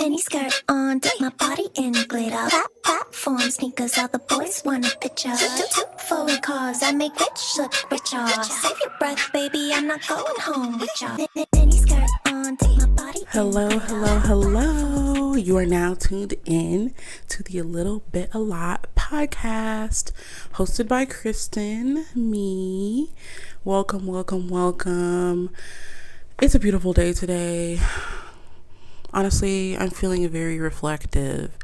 Mini skirt on, dip my body in glitter. Platform sneakers, all the boys want a picture. Two foreign cars, I make rich look richer. Save your breath, baby, I'm not going home with ya. Mini skirt on, dip my body in Hello. You are now tuned in to the A Little Bit A Lot podcast, hosted by Kristen, me. Welcome. It's a beautiful day today. Honestly, I'm feeling very reflective.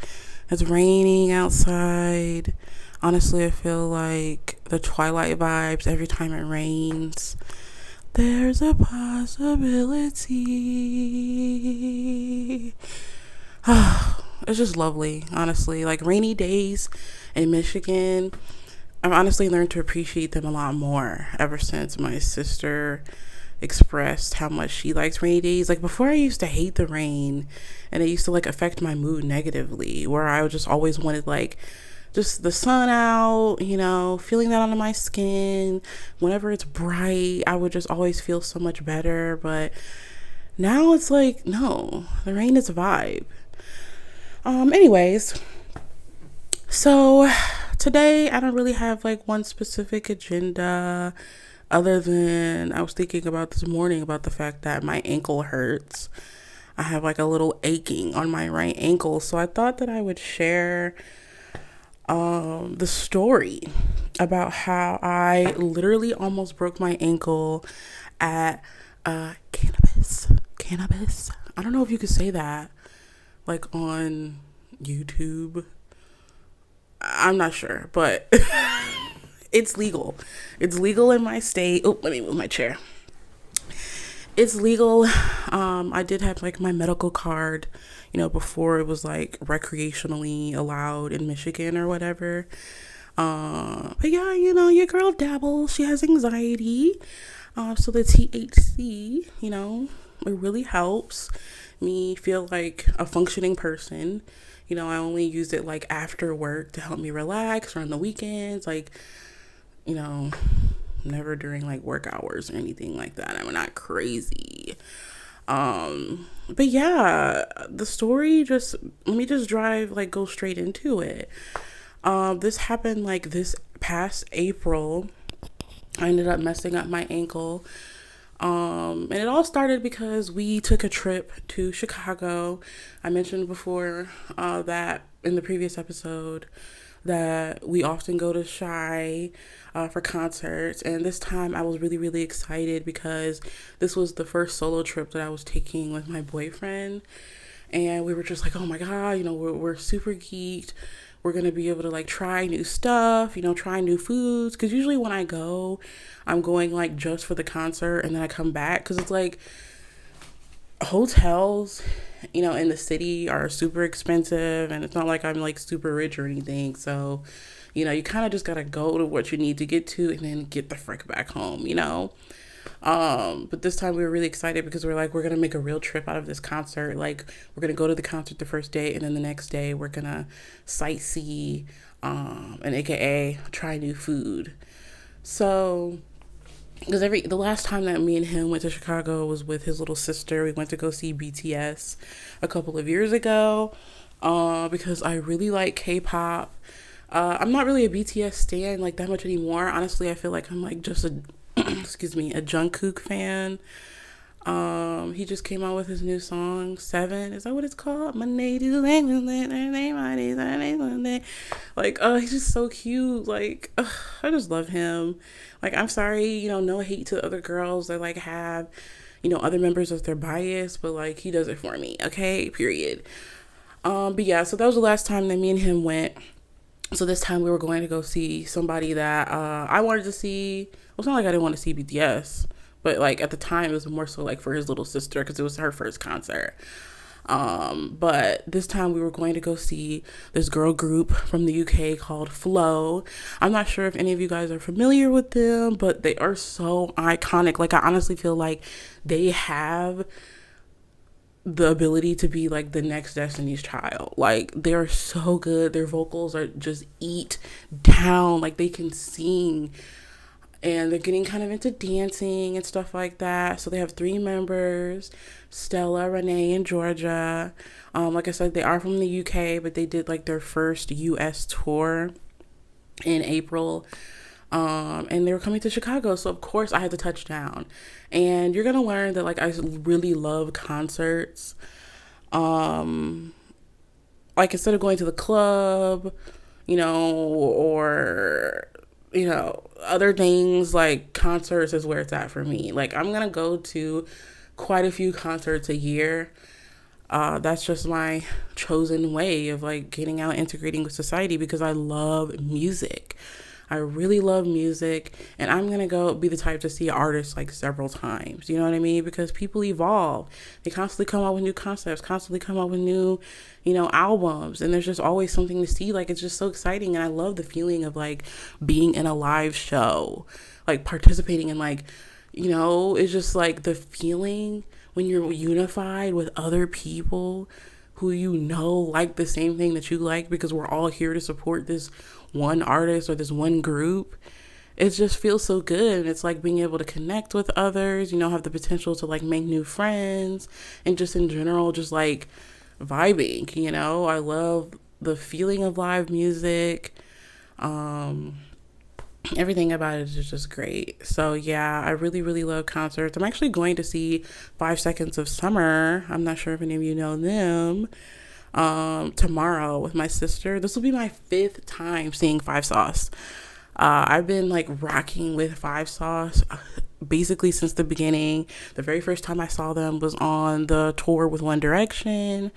It's raining outside. Honestly, I feel like the Twilight vibes every time it rains. There's a possibility. It's just lovely, honestly. Like rainy days in Michigan, I've honestly learned to appreciate them a lot more ever since my sister expressed how much she likes rainy days. Like before, I used to hate the rain and it used to like affect my mood negatively, where I just always wanted like just the sun out, feeling that on my skin. Whenever it's bright, I would just always feel so much better. But now it's like, no, the rain is a vibe. Anyways, so today I don't really have like one specific agenda, other than I was thinking about this morning about the fact that my ankle hurts. I have like a little aching on my right ankle. So I thought that I would share the story about how I literally almost broke my ankle at cannabis. I don't know if you could say that like on YouTube. I'm not sure, but it's legal. It's legal in my state. Oh, let me move my chair. It's legal. I did have like my medical card, before it was like recreationally allowed in Michigan or whatever. But yeah, your girl dabbles. She has anxiety. So the THC, it really helps me feel like a functioning person. I only use it like after work to help me relax or on the weekends, like, never during like work hours or anything like that. I'm not crazy. But yeah, the story let me just go straight into it. This happened like this past April. I ended up messing up my ankle. And it all started because we took a trip to Chicago. I mentioned before that in the previous episode that we often go to Hiiii for concerts. And this time I was really, really excited because this was the first solo trip that I was taking with my boyfriend. And we were just like, oh my God, we're super geeked. We're going to be able to like try new stuff, try new foods. Because usually when I go, I'm going like just for the concert and then I come back. Because it's like hotels, in the city are super expensive. And it's not like I'm like super rich or anything. So, you kind of just got to go to what you need to get to and then get the frick back home, But this time we were really excited because we're going to make a real trip out of this concert. Like we're going to go to the concert the first day and then the next day we're going to sightsee, and AKA try new food. So, because the last time that me and him went to Chicago was with his little sister. We went to go see BTS a couple of years ago, because I really like K-pop. I'm not really a BTS stan like that much anymore. Honestly, I feel like I'm like just a a Jungkook fan. He just came out with his new song 7. Is that what it's called? Like, he's just so cute. Like, I just love him. Like, I'm sorry, no hate to other girls that like have, other members of their bias, but like he does it for me. Okay, period. But yeah, so that was the last time that me and him went. So this time we were going to go see somebody that I wanted to see. Well, it's not like I didn't want to see BTS, but like at the time it was more so like for his little sister because it was her first concert. But this time we were going to go see this girl group from the UK called Flow. I'm not sure if any of you guys are familiar with them, but they are so iconic. Like I honestly feel like they have the ability to be like the next Destiny's Child. Like they're so good. Their vocals are just eat down. Like they can sing and they're getting kind of into dancing and stuff like that. So they have 3 members, Stella, Renee, and Georgia. Like I said, they are from the UK, but they did like their first US tour in April. And they were coming to Chicago, so of course I had to touch down. And you're gonna learn that like I really love concerts. Like instead of going to the club, or other things, like concerts is where it's at for me. Like I'm gonna go to quite a few concerts a year. That's just my chosen way of like getting out, integrating with society, because I love music. I really love music, and I'm gonna go be the type to see artists like several times. You know what I mean? Because people evolve. They constantly come out with new concepts, constantly come out with new, albums, and there's just always something to see. Like, it's just so exciting, and I love the feeling of like being in a live show, like participating in like, it's just like the feeling when you're unified with other people who like the same thing that you like, because we're all here to support this one artist or this one group. It just feels so good. And it's like being able to connect with others, have the potential to like make new friends, and just in general, just like vibing. I love the feeling of live music. Everything about it is just great. So yeah, I really, really love concerts. I'm actually going to see 5 Seconds of Summer. I'm not sure if any of you know them. Tomorrow with my sister. This will be my 5th time seeing Five Sauce. I've been like rocking with Five Sauce basically since the beginning. The very first time I saw them was on the tour with One Direction,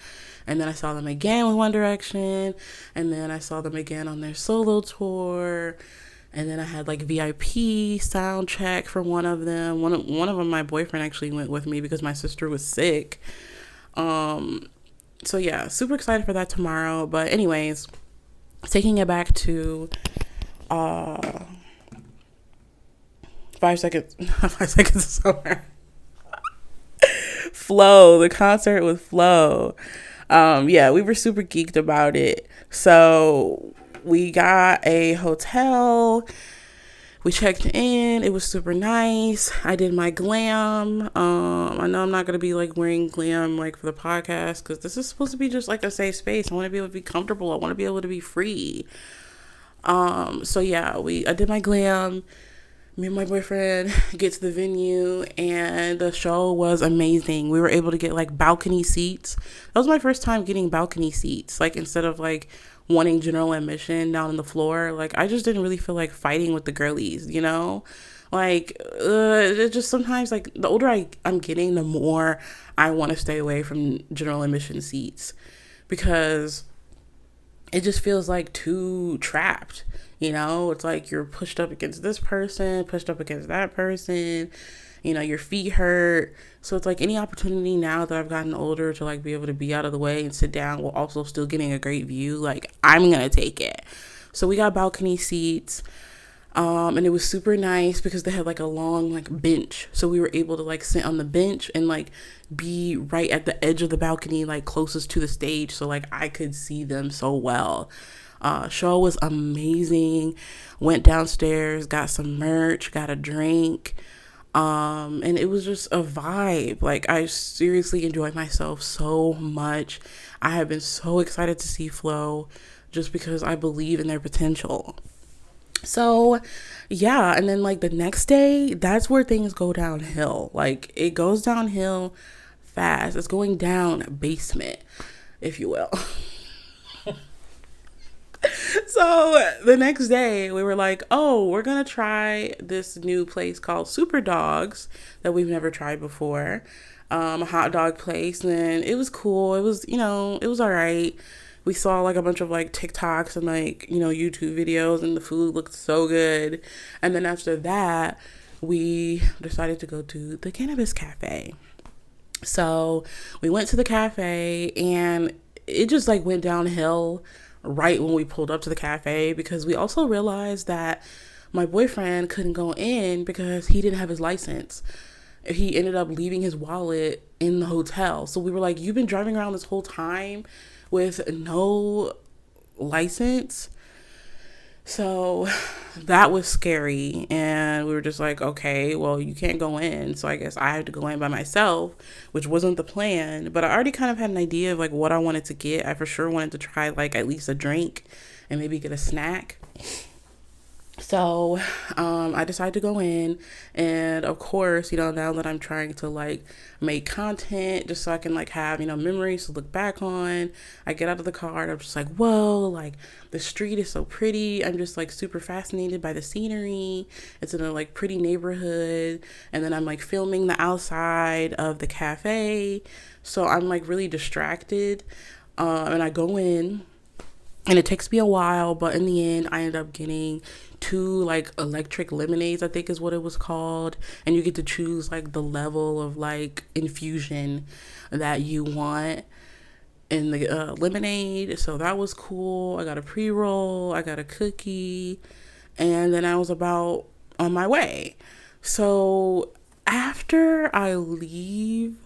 and then I saw them again with One Direction, and then I saw them again on their solo tour. And then I had like VIP sound check for one of them. One of them, my boyfriend actually went with me because my sister was sick. So yeah, super excited for that tomorrow. But anyways, taking it back to 5 seconds, 5 seconds of summer. Flo, the concert with Flo. Yeah, we were super geeked about it. So we got a hotel. We checked in. It was super nice. I did my glam. I know I'm not going to be like wearing glam like for the podcast, because this is supposed to be just like a safe space. I want to be able to be comfortable. I want to be able to be free. So yeah, I did my glam. Me and my boyfriend get to the venue, and the show was amazing. We were able to get like balcony seats. That was my first time getting balcony seats. Like, instead of like wanting general admission down on the floor, like I just didn't really feel like fighting with the girlies, like it just sometimes, like, the older I'm getting, the more I want to stay away from general admission seats, because it just feels like too trapped. It's like you're pushed up against this person, pushed up against that person, your feet hurt. So it's like any opportunity now that I've gotten older to like be able to be out of the way and sit down while also still getting a great view, like I'm gonna take it. So we got balcony seats, and it was super nice because they had like a long like bench, so we were able to like sit on the bench and like be right at the edge of the balcony, like closest to the stage, so like I could see them so well. Show was amazing. Went downstairs, got some merch, got a drink, and it was just a vibe. Like, I seriously enjoyed myself so much. I have been so excited to see Flo, just because I believe in their potential. So yeah, and then like the next day, that's where things go downhill. Like, it goes downhill fast. It's going down basement, if you will. So the next day we were like, oh, we're gonna try this new place called Super Dogs that we've never tried before. A hot dog place, and it was cool. It was, it was all right. We saw like a bunch of like TikToks and like, YouTube videos, and the food looked so good. And then after that, we decided to go to the Cannabis Cafe. So we went to the cafe, and it just like went downhill right when we pulled up to the cafe, because we also realized that my boyfriend couldn't go in because he didn't have his license. He ended up leaving his wallet in the hotel. So we were like, you've been driving around this whole time with no license? So that was scary. And we were just like, okay, well, you can't go in. So I guess I had to go in by myself, which wasn't the plan. But I already kind of had an idea of like what I wanted to get. I for sure wanted to try like at least a drink and maybe get a snack. So I decided to go in, and of course, now that I'm trying to like make content just so I can like have, memories to look back on, I get out of the car and I'm just like, whoa, like the street is so pretty. I'm just like super fascinated by the scenery. It's in a like pretty neighborhood, and then I'm like filming the outside of the cafe. So I'm like really distracted, and I go in. And it takes me a while, but in the end, I end up getting 2 like electric lemonades, I think is what it was called. And you get to choose like the level of like infusion that you want in the lemonade. So that was cool. I got a pre-roll, I got a cookie, and then I was about on my way. So after I leave,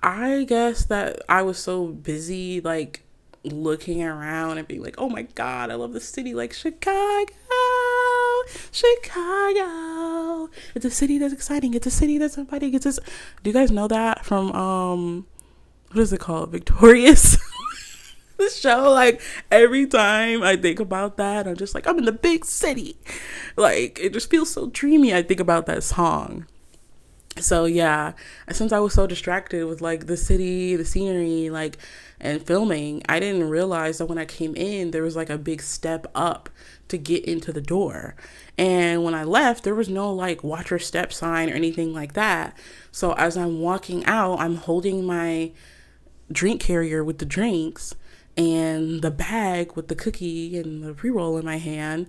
I guess that I was so busy like looking around and being like, oh my God, I love the city, like Chicago. It's a city that's exciting. It's a city that's inviting. Do you guys know that from what is it called? Victorious? The show, like every time I think about that, I'm just like, I'm in the big city. Like it just feels so dreamy. I think about that song. So yeah, since I was so distracted with like the city, the scenery, like, and filming, I didn't realize that when I came in, there was like a big step up to get into the door. And when I left, there was no like watch your step sign or anything like that. So as I'm walking out, I'm holding my drink carrier with the drinks and the bag with the cookie and the pre-roll in my hand.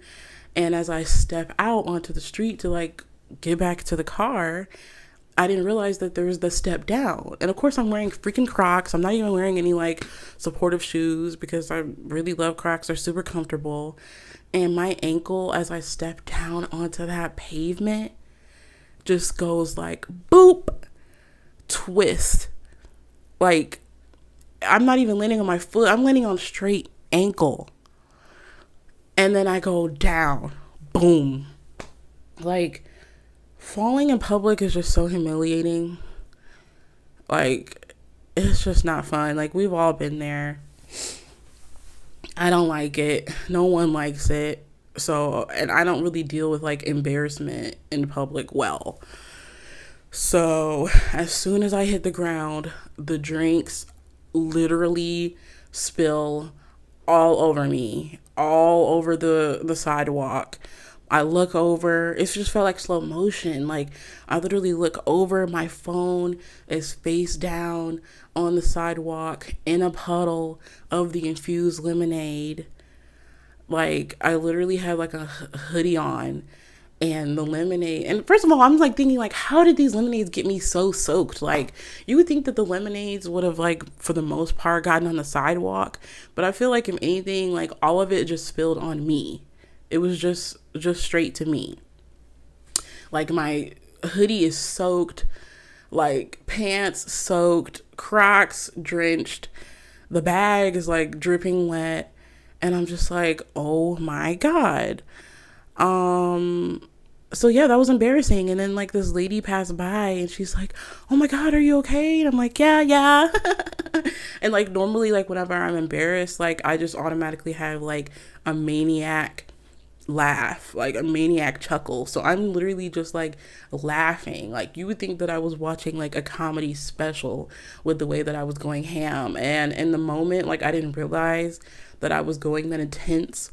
And as I step out onto the street to like get back to the car, I didn't realize that there was the step down. And of course I'm wearing freaking Crocs. I'm not even wearing any like supportive shoes because I really love Crocs. They're super comfortable. And my ankle, as I step down onto that pavement, just goes like boop, twist. Like I'm not even landing on my foot. I'm landing on straight ankle. And then I go down, boom. Like, falling in public is just so humiliating. Like, it's just not fun. Like, we've all been there. I don't like it. No one likes it. So, and I don't really deal with like embarrassment in public well. So, as soon as I hit the ground, the drinks literally spill all over me, all over the sidewalk. I look over, it just felt like slow motion. Like I literally look over, my phone is face down on the sidewalk in a puddle of the infused lemonade. Like I literally had like a hoodie on and the lemonade. And first of all, I'm like thinking like, how did these lemonades get me so soaked? Like you would think that the lemonades would have like, for the most part, gotten on the sidewalk. But I feel like if anything, like all of it just spilled on me. It was just straight to me. Like my hoodie is soaked, like pants soaked, Crocs drenched. The bag is like dripping wet. And I'm just like, oh my God. So yeah, that was embarrassing. And then like this lady passed by and she's like, oh my God, are you okay? And I'm like, yeah. And like normally like whenever I'm embarrassed, like I just automatically have like a maniac laugh, like a maniac chuckle. So I'm literally just like laughing. Like you would think that I was watching like a comedy special with the way that I was going ham. And in the moment, like I didn't realize that I was going that intense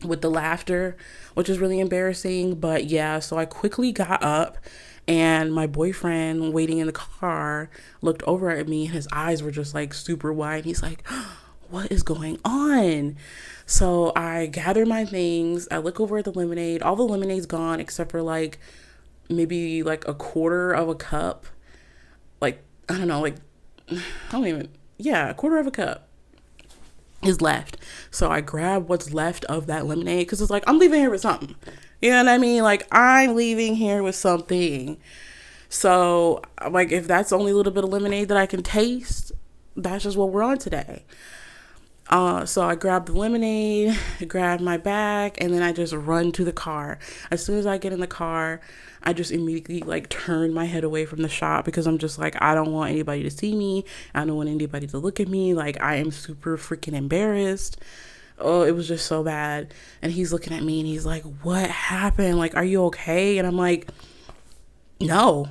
with the laughter, which is really embarrassing. But yeah, so I quickly got up and my boyfriend waiting in the car looked over at me and his eyes were just like super wide. He's like, what is going on? So I gather my things. I look over at the lemonade. All the lemonade's gone except for like maybe like a quarter of a cup. Like, I don't know, like, a quarter of a cup is left. So I grab what's left of that lemonade because it's like, I'm leaving here with something. You know what I mean? Like, I'm leaving here with something. So, like, if that's the only little bit of lemonade that I can taste, that's just what we're on today. So I grabbed the lemonade, grabbed my bag, and then I just run to the car. As soon as I get in the car, I just immediately like turn my head away from the shop because I'm just like, I don't want anybody to see me. I don't want anybody to look at me. Like, I am super freaking embarrassed. Oh, it was just so bad. And he's looking at me and he's like, what happened? Like, are you okay? And I'm like, no.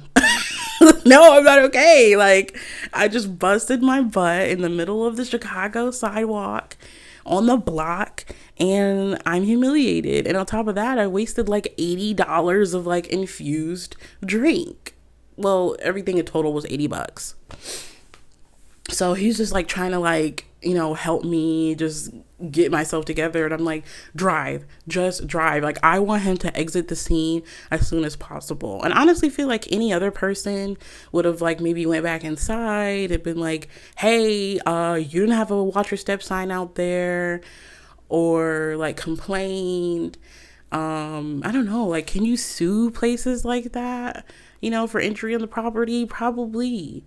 No, I'm not okay. Like, I just busted my butt in the middle of the Chicago sidewalk on the block, and I'm humiliated. And on top of that, I wasted like $80 of like infused drink. Well, everything in total was $80. So he's just like trying to like, help me just get myself together. And I'm like, just drive. Like, I want him to exit the scene as soon as possible. And honestly feel like any other person would have like maybe went back inside and been like, hey, you didn't have a watch your step sign out there, or like complained. I don't know, like, can you sue places like that, for entry on the property? Probably.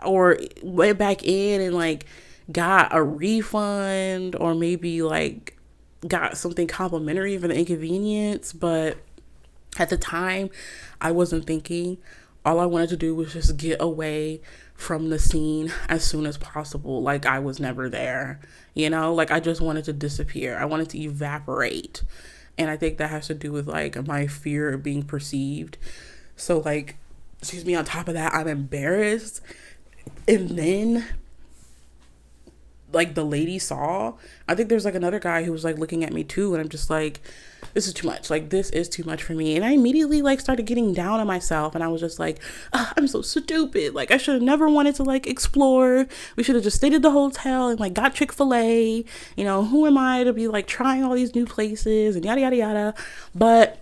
Or went back in and like got a refund, or maybe like got something complimentary for the inconvenience. But at the time, I wasn't thinking. All I wanted to do was just get away from the scene as soon as possible. Like, I was never there, like I just wanted to disappear. I wanted to evaporate. And I think that has to do with like my fear of being perceived. So like, on top of that, I'm embarrassed. And then like the lady saw, I think there's like another guy who was like looking at me too, and I'm just like, this is too much. Like, this is too much for me. And I immediately like started getting down on myself, and I was just like, I'm so stupid. Like, I should have never wanted to like explore. We should have just stayed at the hotel and like got Chick-fil-A. Who am I to be like trying all these new places and yada yada yada. But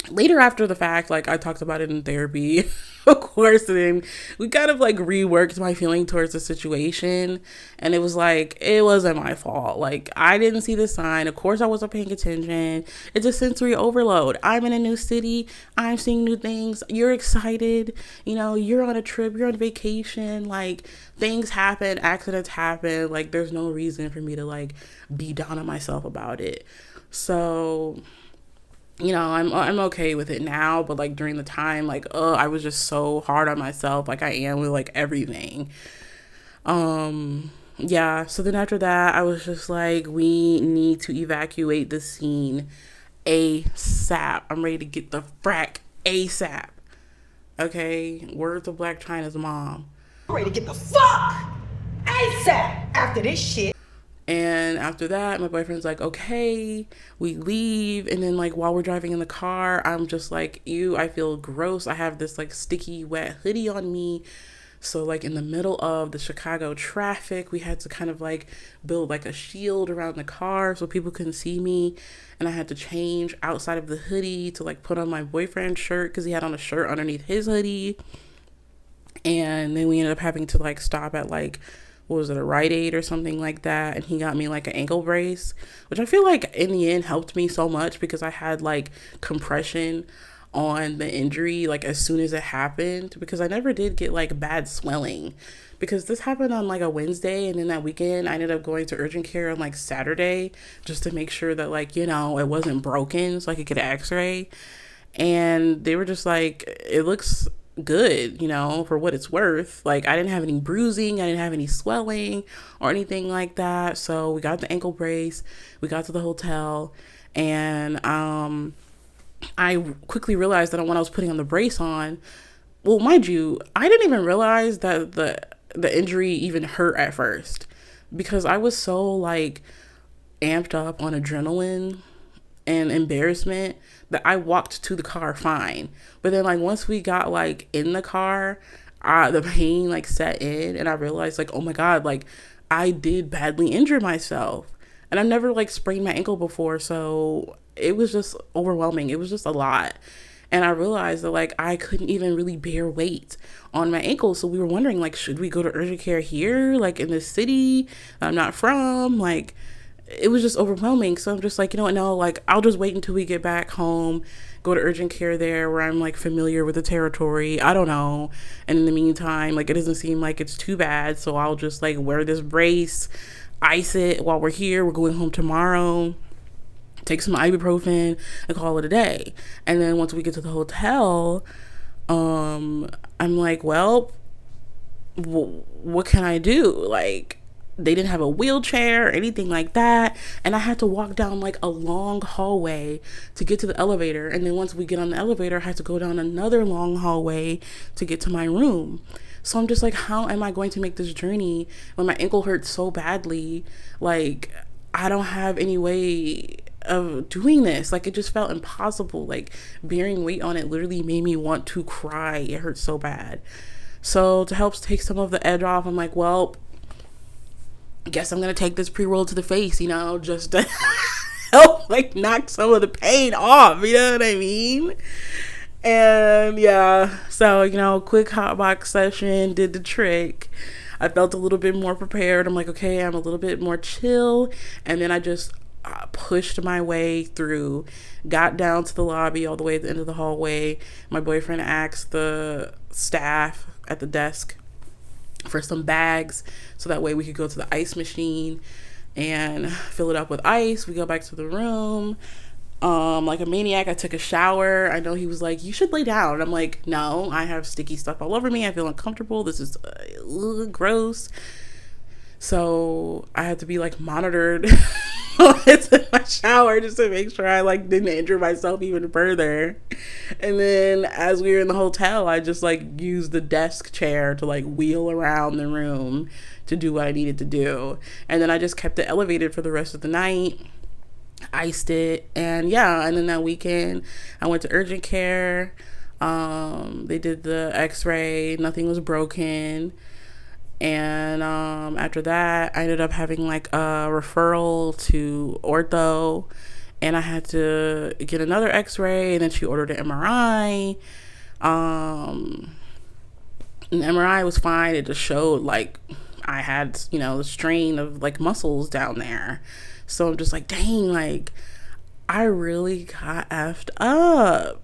later, after the fact, like I talked about it in therapy, of course, and then we kind of like reworked my feeling towards the situation. And it was like, it wasn't my fault. Like, I didn't see the sign. Of course, I wasn't paying attention. It's a sensory overload. I'm in a new city. I'm seeing new things. You're excited. You're on a trip. You're on vacation. Like, things happen. Accidents happen. Like, there's no reason for me to like be down on myself about it. So I'm okay with it now, but like during the time, like, I was just so hard on myself, like I am with like everything. Yeah. So then after that, I was just like, we need to evacuate the scene ASAP. I'm ready to get the frack ASAP. Okay. Word to Black China's mom. I'm ready to get the fuck ASAP after this shit. And after that, my boyfriend's like, okay, we leave. And then like while we're driving in the car, I'm just like, ew, I feel gross. I have this like sticky, wet hoodie on me. So like in the middle of the Chicago traffic, we had to kind of like build like a shield around the car so people couldn't see me. And I had to change outside of the hoodie to like put on my boyfriend's shirt because he had on a shirt underneath his hoodie. And then we ended up having to like stop at like, what was it, a Rite Aid or something like that, and he got me like an ankle brace, which I feel like in the end helped me so much because I had like compression on the injury like as soon as it happened, because I never did get like bad swelling, because this happened on like a Wednesday, and then that weekend I ended up going to urgent care on like Saturday just to make sure that like it wasn't broken so I could get an x-ray, and they were just like, it looks good, for what it's worth. Like, I didn't have any bruising, I didn't have any swelling or anything like that. So we got the ankle brace, we got to the hotel, and I quickly realized that when I was putting on the brace on, well, mind you, I didn't even realize that the injury even hurt at first, because I was so like amped up on adrenaline and embarrassment that I walked to the car fine. But then like once we got like in the car, the pain like set in, and I realized like, oh my God, like I did badly injure myself. And I've never like sprained my ankle before, so it was just overwhelming. It was just a lot. And I realized that like I couldn't even really bear weight on my ankle. So we were wondering like, should we go to urgent care here, like in the city I'm not from? Like, it was just overwhelming. So I'm just like, you know what, no, like I'll just wait until we get back home, go to urgent care there where I'm like familiar with the territory. I don't know. And in the meantime, like it doesn't seem like it's too bad. So I'll just like wear this brace, ice it while we're here. We're going home tomorrow. Take some ibuprofen and call it a day. And then once we get to the hotel, I'm like, well, what can I do? Like, they didn't have a wheelchair or anything like that. And I had to walk down like a long hallway to get to the elevator. And then once we get on the elevator, I had to go down another long hallway to get to my room. So I'm just like, how am I going to make this journey when my ankle hurts so badly? Like, I don't have any way of doing this. Like, it just felt impossible. Like, bearing weight on it literally made me want to cry. It hurt so bad. So to help take some of the edge off, I'm like, well, I guess I'm gonna take this pre-roll to the face, you know, just to help like knock some of the pain off, you know what I mean? And yeah, so, you know, quick hot box session did the trick. I felt a little bit more prepared. I'm like, okay, I'm a little bit more chill. And then I just pushed my way through, got down to the lobby all the way at the end of the hallway. My boyfriend asked the staff at the desk for some bags so that way we could go to the ice machine and fill it up with ice. We go back to the room. Like a maniac, I took a shower. I know he was like, you should lay down. And I'm like, no, I have sticky stuff all over me. I feel uncomfortable. This is gross. So I had to be like monitored in my shower just to make sure I like didn't injure myself even further. And then as we were in the hotel, I just like used the desk chair to like wheel around the room to do what I needed to do. And then I just kept it elevated for the rest of the night, iced it. And yeah, and then that weekend I went to urgent care. They did the x-ray, nothing was broken. And after that, I ended up having like a referral to ortho, and I had to get another x-ray, and then she ordered an MRI. And the MRI was fine. It just showed like I had, you know, the strain of like muscles down there. So I'm just like, dang, like I really got effed up.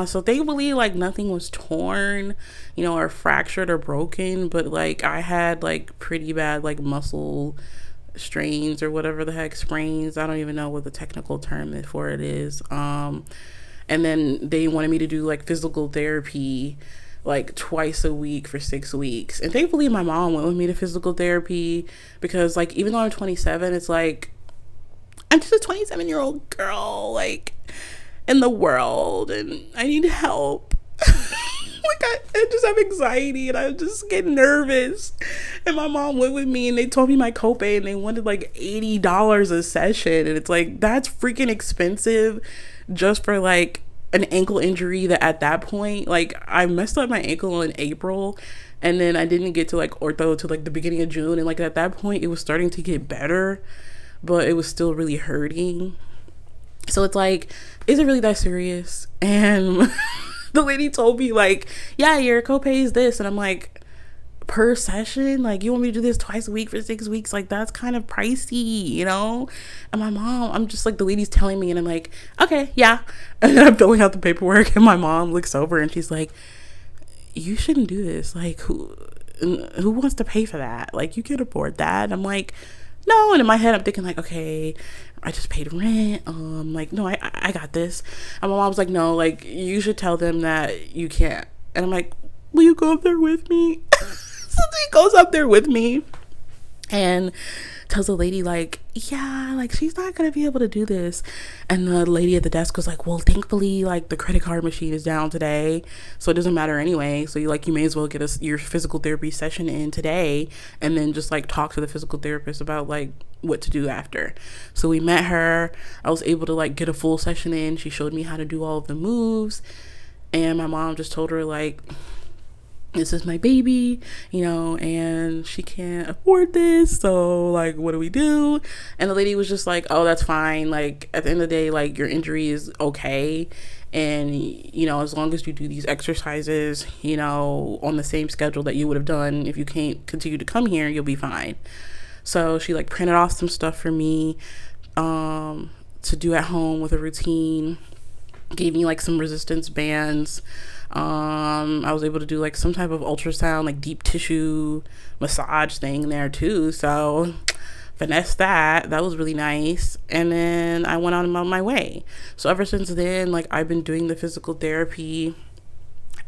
So thankfully, like nothing was torn, you know, or fractured or broken, but like I had like pretty bad like muscle strains or whatever the heck, sprains. I don't even know what the technical term for it is. And then they wanted me to do like physical therapy like twice a week for 6 weeks. And thankfully my mom went with me to physical therapy because like even though I'm 27, it's like I'm just a 27-year-old girl, like in the world, and I need help. Like I just have anxiety and I just get nervous. And my mom went with me and they told me my copay and they wanted like $80 a session, and it's like that's freaking expensive just for like an ankle injury that at that point, like I messed up my ankle in April and then I didn't get to like ortho till like the beginning of June, and like at that point it was starting to get better, but it was still really hurting. So it's like, is it really that serious? And the lady told me like, yeah, your copay is this. And I'm like, per session? Like, you want me to do this twice a week for 6 weeks? Like, that's kind of pricey, you know? And my mom, I'm just like, the lady's telling me and I'm like, okay, yeah. And then I'm filling out the paperwork and my mom looks over and she's like, you shouldn't do this. Like, who wants to pay for that? Like, you can afford that. And I'm like, no. And in my head, I'm thinking like, okay, I just paid rent. Like, no, I got this. And my mom's like, no, like, you should tell them that you can't. And I'm like, will you go up there with me? So she goes up there with me and tells the lady like, yeah, like she's not gonna be able to do this. And the lady at the desk was like, well, thankfully like the credit card machine is down today, so it doesn't matter anyway, so you may as well get your physical therapy session in today and then just like talk to the physical therapist about like what to do after. So we met her. I was able to like get a full session in. She showed me how to do all of the moves, and my mom just told her like, this is my baby, you know, and she can't afford this, so like what do we do? And the lady was just like, oh, that's fine, like at the end of the day, like your injury is okay, and you know, as long as you do these exercises, you know, on the same schedule that you would have done if you can't continue to come here, you'll be fine. So she like printed off some stuff for me to do at home with a routine, gave me like some resistance bands. I was able to do like some type of ultrasound, like deep tissue massage thing there too. So finesse that was really nice. And then I went on my way. So ever since then, like I've been doing the physical therapy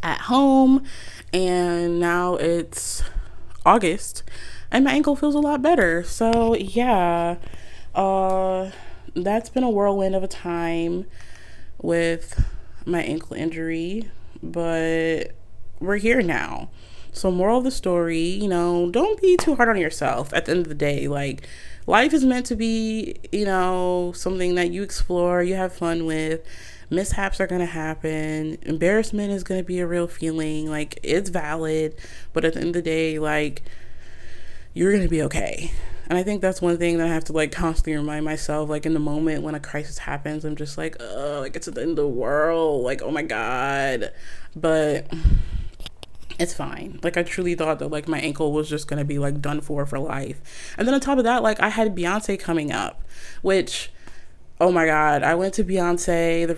at home, and now it's August and my ankle feels a lot better. So yeah, that's been a whirlwind of a time with my ankle injury, but we're here now. So moral of the story, don't be too hard on yourself. At the end of the day, like, life is meant to be, something that you explore, you have fun with. Mishaps are going to happen. Embarrassment is going to be a real feeling. Like, it's valid, but at the end of the day, like, you're going to be okay. And I think that's one thing that I have to like constantly remind myself, like in the moment when a crisis happens, I'm just like, oh, like it's at the end of the world, like, oh my God. But it's fine. Like, I truly thought that like my ankle was just gonna be like done for life. And then on top of that, like I had Beyonce coming up, which, oh my God, I went to Beyonce, the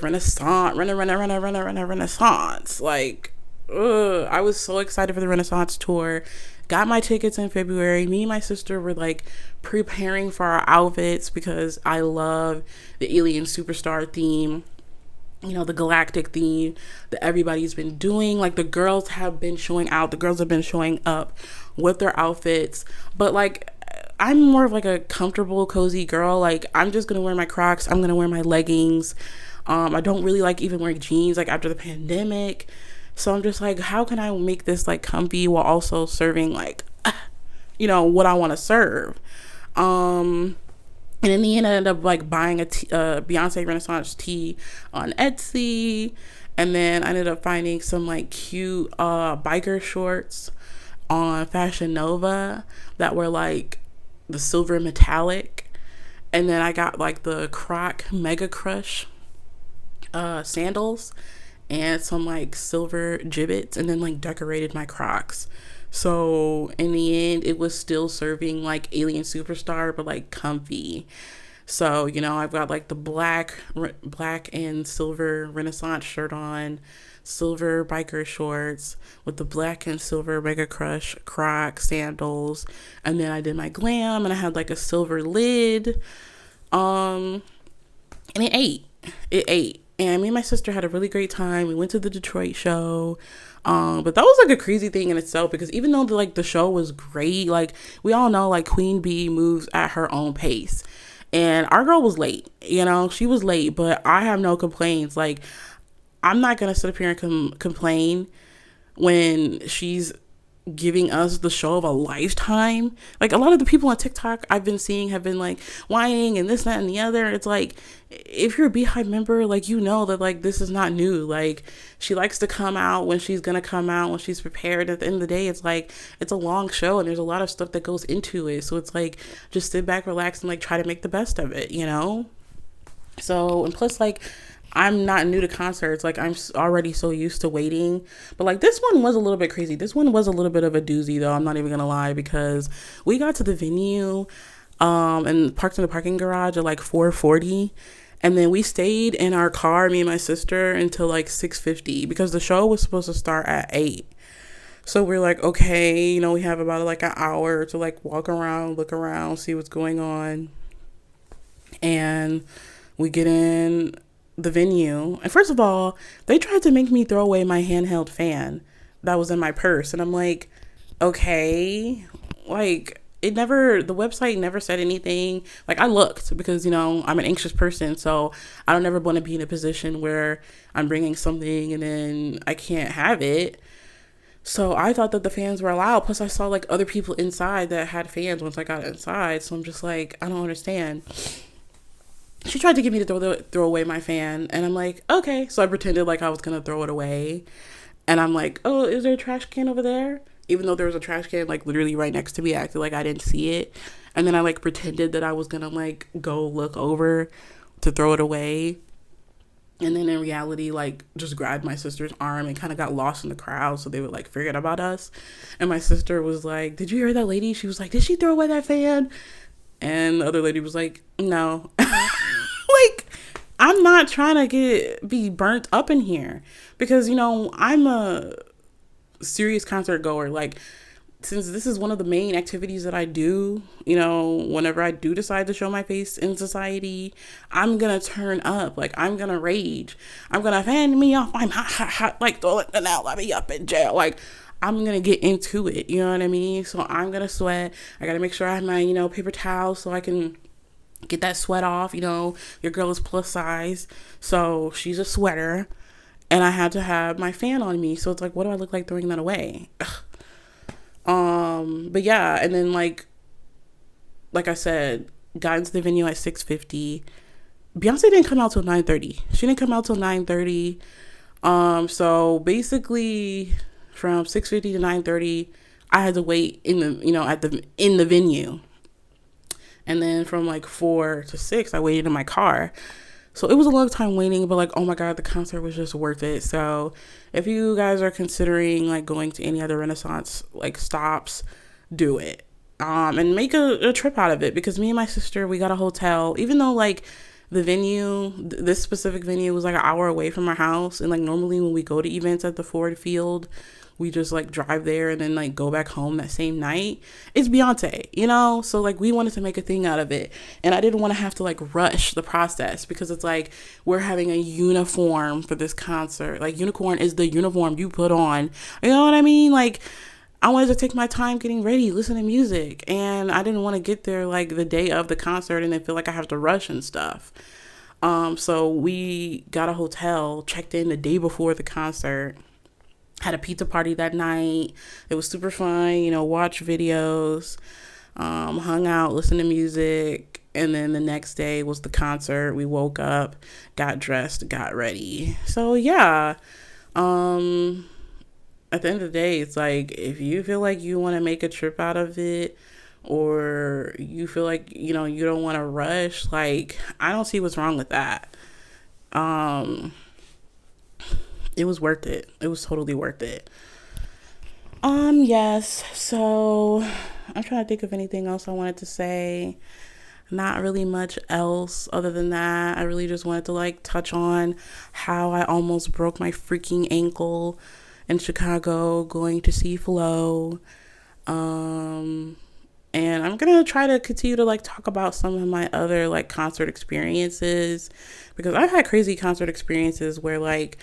Renaissance. Like, I was so excited for the Renaissance tour. Got my tickets in February. Me and my sister were like preparing for our outfits because I love the alien superstar theme, the galactic theme that everybody's been doing. Like, the girls have been showing out, the girls have been showing up with their outfits. But like, I'm more of like a comfortable, cozy girl. Like, I'm just gonna wear my Crocs, I'm gonna wear my leggings. I don't really like even wearing jeans like after the pandemic. So I'm just like, how can I make this like comfy while also serving like, what I want to serve? And in the end, I ended up like buying a Beyonce Renaissance tee on Etsy. And then I ended up finding some like cute biker shorts on Fashion Nova that were like the silver metallic. And then I got like the Croc Mega Crush sandals and some like silver gibbets, and then like decorated my Crocs. So in the end, it was still serving like alien superstar, but like comfy. So, I've got like the black and silver Renaissance shirt on, silver biker shorts with the black and silver Mega Crush Croc sandals. And then I did my glam and I had like a silver lid. And it ate. And me and my sister had a really great time. We went to the Detroit show. But that was like a crazy thing in itself, because even though the show was great, like we all know like Queen Bee moves at her own pace. And our girl was late, she was late, but I have no complaints. Like, I'm not going to sit up here and complain when she's giving us the show of a lifetime. Like, a lot of the people on TikTok I've been seeing have been like whining and this, that, and the other. It's like, if you're a Beehive member, like, that like this is not new. Like, she likes to come out when she's gonna come out, when she's prepared. At the end of the day, it's like, it's a long show and there's a lot of stuff that goes into it. So it's like, just sit back, relax, and like try to make the best of it, So, and plus, like, I'm not new to concerts. Like, I'm already so used to waiting. But like, this one was a little bit crazy. This one was a little bit of a doozy, though. I'm not even gonna lie, because we got to the venue and parked in the parking garage at like 4:40. And then we stayed in our car, me and my sister, until like 6:50, because the show was supposed to start at 8. So we're like, okay, we have about like an hour to like walk around, look around, see what's going on. And we get in the venue, and first of all, they tried to make me throw away my handheld fan that was in my purse. And I'm like, okay, like, the website never said anything. Like, I looked because, I'm an anxious person, so I don't ever want to be in a position where I'm bringing something and then I can't have it. So I thought that the fans were allowed. Plus, I saw like other people inside that had fans once I got inside. So I'm just like, I don't understand. She tried to get me to throw away my fan, and I'm like, okay. So I pretended like I was gonna throw it away, and I'm like, oh, is there a trash can over there? Even though there was a trash can like literally right next to me, I acted like I didn't see it. And then I like pretended that I was gonna like go look over to throw it away. And then in reality, like, just grabbed my sister's arm and kind of got lost in the crowd, so they would like forget about us. And my sister was like, "Did you hear that lady?" She was like, "Did she throw away that fan?" And the other lady was like, "No." Like, I'm not trying to be burnt up in here, because, you know, I'm a serious concert goer. Like, since this is one of the main activities that I do, you know, whenever I do decide to show my face in society, I'm gonna turn up. Like, I'm gonna rage. I'm gonna fan me off. I'm hot, hot, hot. Like, throw it now. Let me up in jail. Like, I'm gonna get into it. You know what I mean? So I'm gonna sweat. I gotta make sure I have my, you know, paper towel so I can get that sweat off. You know, your girl is plus size, so she's a sweater. And I had to have my fan on me. So it's like, what do I look like throwing that away? Ugh. But yeah, and then like I said, got into the venue at 6:50. Beyonce didn't come out till 9:30. She didn't come out till 9:30. So basically from 6:50 to 9:30, I had to wait in the venue. And then from like 4 to 6, I waited in my car. So it was a long time waiting, but like, oh my God, the concert was just worth it. So if you guys are considering like going to any other Renaissance like stops, do it. And make a trip out of it, because me and my sister, we got a hotel, even though like the venue, this specific venue was like an hour away from our house. And like normally when we go to events at the Ford Field, we just like drive there and then like go back home that same night. It's Beyonce, you know? So like we wanted to make a thing out of it. And I didn't want to have to like rush the process, because it's like we're having a uniform for this concert. Like, unicorn is the uniform you put on. You know what I mean? Like, I wanted to take my time getting ready, listen to music. And I didn't want to get there like the day of the concert and then feel like I have to rush and stuff. So we got a hotel, checked in the day before the concert, had a pizza party that night. It was super fun, you know, watch videos, hung out, listened to music. And then the next day was the concert. We woke up, got dressed, got ready. So yeah, at the end of the day, it's like, if you feel like you want to make a trip out of it, or you feel like, you know, you don't want to rush, like, I don't see what's wrong with that. It was worth it. It was totally worth it. Yes. So I'm trying to think of anything else I wanted to say. Not really much else other than that. I really just wanted to like touch on how I almost broke my freaking ankle in Chicago going to see Flo. And I'm gonna try to continue to like talk about some of my other like concert experiences, because I've had crazy concert experiences where, like,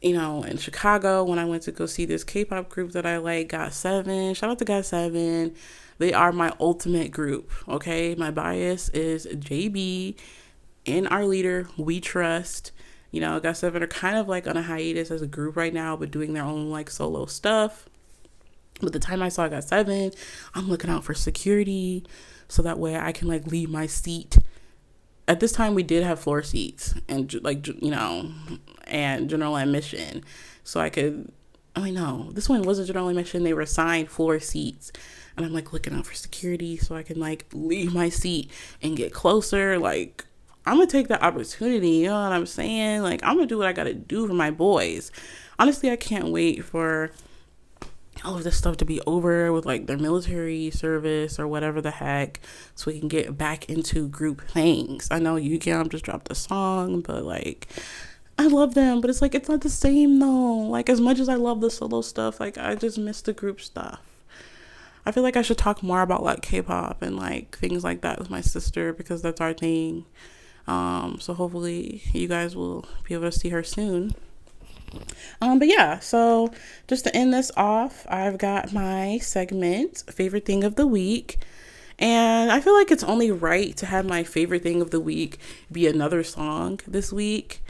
you know, in Chicago, when I went to go see this K-pop group that I like, GOT7, shout out to GOT7. They are my ultimate group, okay? My bias is JB and our leader, We Trust. You know, GOT7 are kind of like on a hiatus as a group right now, but doing their own like solo stuff. But the time I saw GOT7, I'm looking out for security so that way I can like leave my seat. At this time, we did have floor seats and like, you know, and general admission. So I could, oh wait, no, this one wasn't general admission. They were assigned floor seats. And I'm like looking out for security so I can like leave my seat and get closer. Like, I'm going to take the opportunity, you know what I'm saying? Like, I'm going to do what I got to do for my boys. Honestly, I can't wait for all of this stuff to be over with like their military service or whatever the heck, so we can get back into group things. I know Yugyeom just dropped a song, but like, I love them, but it's like, it's not the same though. Like, as much as I love the solo stuff, like, I just miss the group stuff. I feel like I should talk more about like K-pop and like things like that with my sister, because that's our thing. So hopefully you guys will be able to see her soon. But yeah, so just to end this off, I've got my segment, favorite thing of the week. And I feel like it's only right to have my favorite thing of the week be another song this week.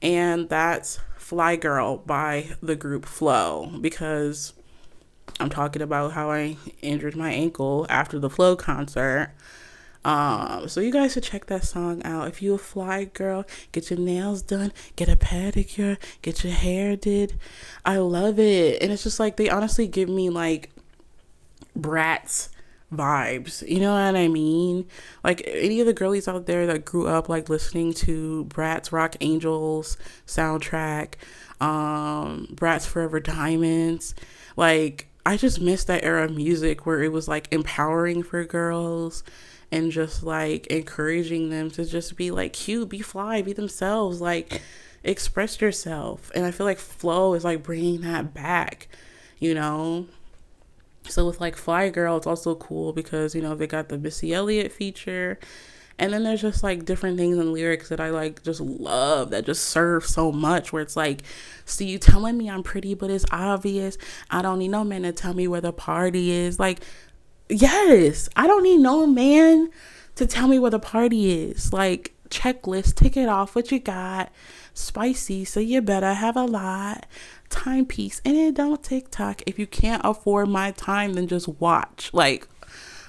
And that's Fly Girl by the group Flo, because I'm talking about how I injured my ankle after the Flo concert. So you guys should check that song out. If you a fly girl, get your nails done, get a pedicure, get your hair did. I love it. And it's just like, they honestly give me like Bratz vibes. You know what I mean? Like any of the girlies out there that grew up like listening to Bratz Rock Angels soundtrack, Bratz Forever Diamonds, like I just miss that era of music where it was like empowering for girls and just like encouraging them to just be like cute, be fly, be themselves, like express yourself. And I feel like Flow is like bringing that back, you know? So with like Fly Girl, it's also cool because, you know, they got the Missy Elliott feature. And then there's just like different things in lyrics that I like just love that just serve so much, where it's like, so you telling me I'm pretty, but it's obvious. I don't need no man to tell me where the party is. Like, yes, I don't need no man to tell me where the party is. Like, checklist, tick it off, what you got. Spicy, so you better have a lot. Timepiece, and it don't TikTok. If you can't afford my time, then just watch. Like,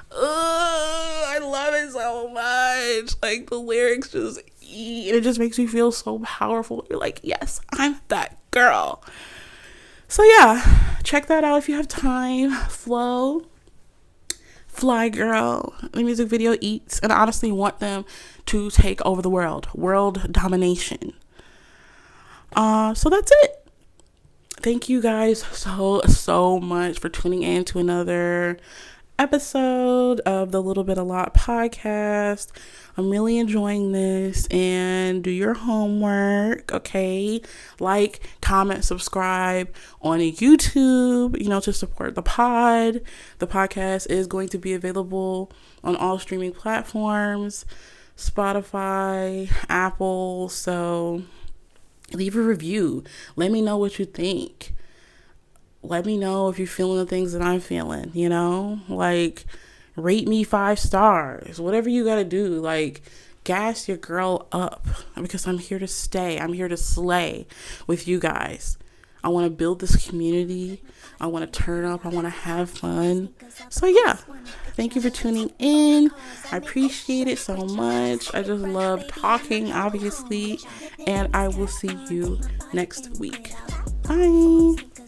I love it so much. Like, the lyrics just eat, and it just makes you feel so powerful. You're like, yes, I'm that girl. So yeah, check that out if you have time. Flow, Fly Girl. The music video eats, and I honestly want them to take over the world domination. So that's it. Thank you guys so much for tuning in to another episode of the Little Bit A Lot podcast. I'm really enjoying this, and do your homework, okay? Like, comment, subscribe on YouTube, you know, to support the pod. The podcast is going to be available on all streaming platforms, Spotify, Apple, so leave a review. Let me know what you think. Let me know if you're feeling the things that I'm feeling, you know? Like, rate me 5 stars. Whatever you gotta do. Like, gas your girl up. Because I'm here to stay. I'm here to slay with you guys. I want to build this community. I want to turn up. I want to have fun. So yeah, thank you for tuning in. I appreciate it so much. I just love talking, obviously. And I will see you next week. Bye.